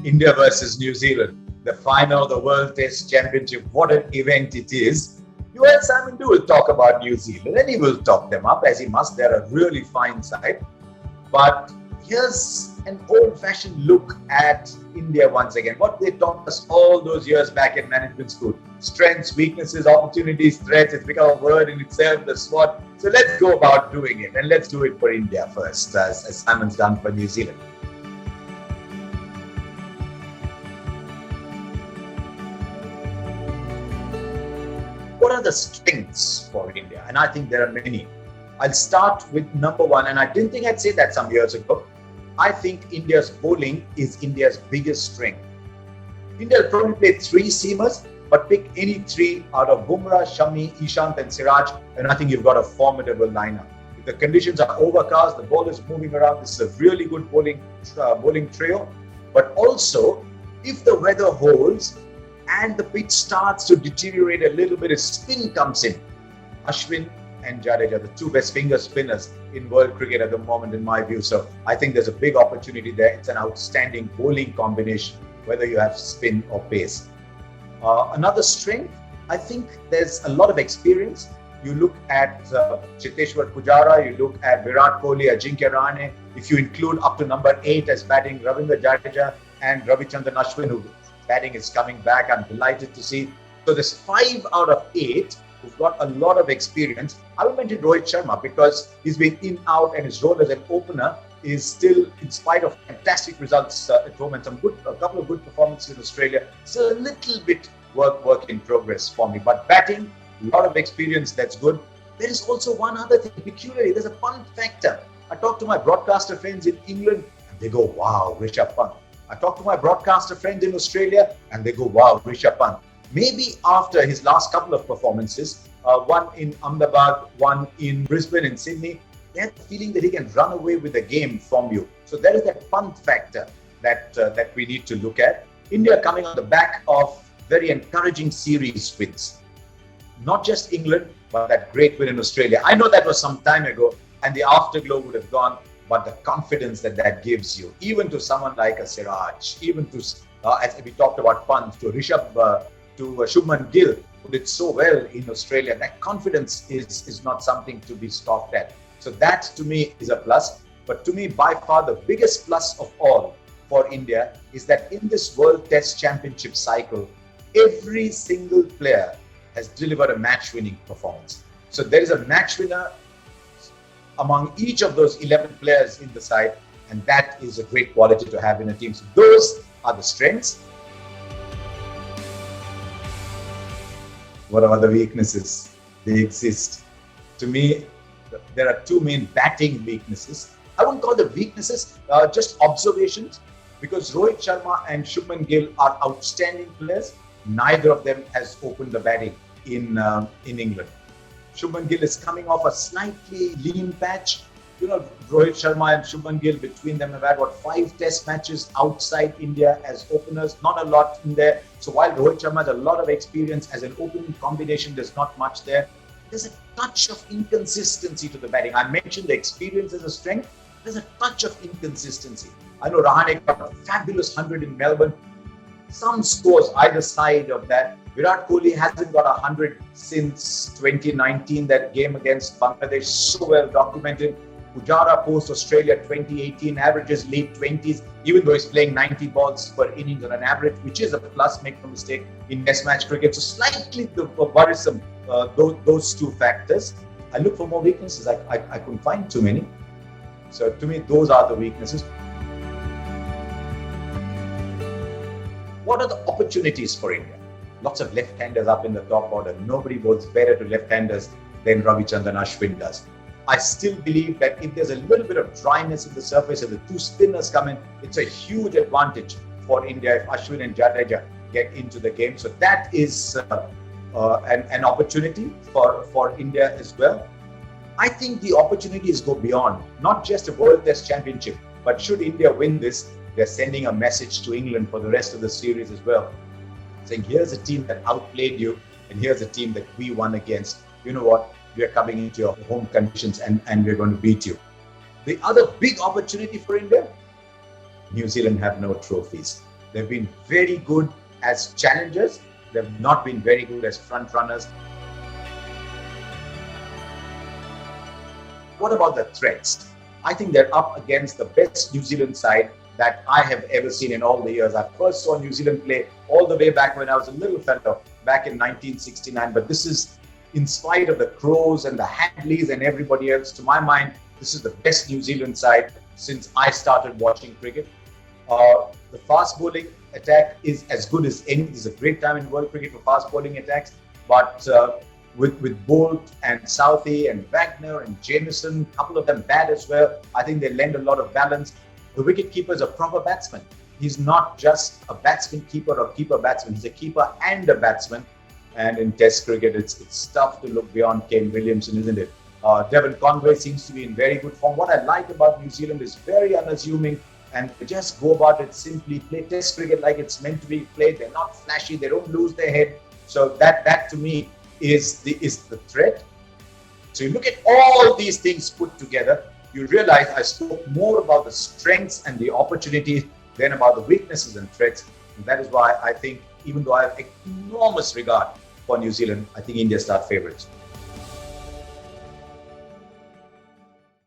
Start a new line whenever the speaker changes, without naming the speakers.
India versus New Zealand, the final of the World Test Championship. What an event it is. You and Simon will talk about New Zealand and he will talk them up as he must. They're a really fine side. But here's an old-fashioned look at India once again. What they taught us all those years back in management school. Strengths, weaknesses, opportunities, threats. It's become a word in itself, the SWOT. So let's go about doing it. And let's do it for India first, as Simon's done for New Zealand. What are the strengths for India? And I think there are many. I'll start with number one, and I didn't think I'd say that some years ago. I think India's bowling is India's biggest strength. India will probably play three seamers, but pick any three out of Bumrah, Shami, Ishant and Siraj, and I think you've got a formidable lineup. If the conditions are overcast, the ball is moving around, this is a really good bowling trio. But also, if the weather holds and the pitch starts to deteriorate a little bit, a spin comes in. Ashwin and Jadeja, the two best finger spinners in world cricket at the moment, in my view. So I think there's a big opportunity there. It's an outstanding bowling combination, whether you have spin or pace. Another strength, I think there's a lot of experience. You look at Cheteshwar Pujara, you look at Virat Kohli, Ajinkya Rahane. If you include up to number 8 as batting, Ravindra Jadeja and Ravichandran Ashwin, who batting is coming back, I'm delighted to see. So there's 5 out of 8 who've got a lot of experience. I will mention Rohit Sharma because he's been in, out, and his role as an opener is still, in spite of fantastic results at home and a couple of good performances in Australia, still a little bit work in progress for me. But batting, a lot of experience, that's good. There is also one other thing, peculiarly, there's a punt factor. I talk to my broadcaster friends in England and they go, wow, Rishabh Pant. I talk to my broadcaster friends in Australia and they go, wow, Rishabh Pant. Maybe after his last couple of performances, one in Ahmedabad, one in Brisbane and Sydney, they have the feeling that he can run away with the game from you. So there is that punt factor that we need to look at. India coming on the back of very encouraging series wins. Not just England, but that great win in Australia. I know that was some time ago and the afterglow would have gone, but the confidence that gives you, even to someone like a Siraj, even to, as we talked about punts, to Rishabh, to Shubman Gill, who did so well in Australia, that confidence is not something to be scoffed at. So that to me is a plus. But to me, by far, the biggest plus of all for India is that in this World Test Championship cycle, every single player has delivered a match-winning performance. So there is a match winner among each of those 11 players in the side, and that is a great quality to have in a team. So those are the strengths. What are the weaknesses? They exist. To me, there are two main batting weaknesses. I wouldn't call them weaknesses, just observations, because Rohit Sharma and Shubman Gill are outstanding players. Neither of them has opened the batting in England. Shubman Gill is coming off a slightly lean patch. You know, Rohit Sharma and Shubman Gill, between them have had, 5 test matches outside India as openers, not a lot in there. So while Rohit Sharma has a lot of experience as an opening combination, there's not much there. There's a touch of inconsistency to the batting. I mentioned the experience as a strength. There's a touch of inconsistency. I know Rahane got a fabulous 100 in Melbourne. Some scores either side of that. Virat Kohli hasn't got 100 since 2019, that game against Bangladesh, so well documented. Pujara post-Australia 2018 averages late 20s, even though he's playing 90 balls per innings on an average, which is a plus, make no mistake, in test match cricket. So slightly worrisome, those two factors. I look for more weaknesses. I couldn't find too many. So to me, those are the weaknesses. What are the opportunities for India? Lots of left-handers up in the top order. Nobody bowls better to left-handers than Ravichandran Ashwin does. I still believe that if there's a little bit of dryness in the surface, if the two spinners come in, it's a huge advantage for India if Ashwin and Jadeja get into the game. So that is an opportunity for India as well. I think the opportunities go beyond, not just a World Test Championship, but should India win this, they're sending a message to England for the rest of the series as well, saying here's a team that outplayed you and here's a team that we won against. You know what? We are coming into your home conditions and we're going to beat you. The other big opportunity for India, New Zealand have no trophies. They've been very good as challengers. They've not been very good as front runners. What about the threats? I think they're up against the best New Zealand side that I have ever seen in all the years. I first saw New Zealand play all the way back when I was a little fellow, back in 1969. But this is, in spite of the Crows and the Hadleys and everybody else, to my mind, this is the best New Zealand side since I started watching cricket. The fast bowling attack is as good as any. This is a great time in world cricket for fast bowling attacks. But with Bolt and Southey and Wagner and Jamieson, a couple of them bad as well, I think they lend a lot of balance. The wicketkeeper is a proper batsman. He's not just a batsman keeper or keeper batsman. He's a keeper and a batsman. And in Test cricket, it's tough to look beyond Kane Williamson, isn't it? Devon Conway seems to be in very good form. What I like about New Zealand is very unassuming, and they just go about it simply, play Test cricket like it's meant to be played. They're not flashy. They don't lose their head. So that to me is the threat. So you look at all these things put together, you realize I spoke more about the strengths and the opportunities than about the weaknesses and threats. And that is why I think, even though I have enormous regard for New Zealand, I think India start favourites.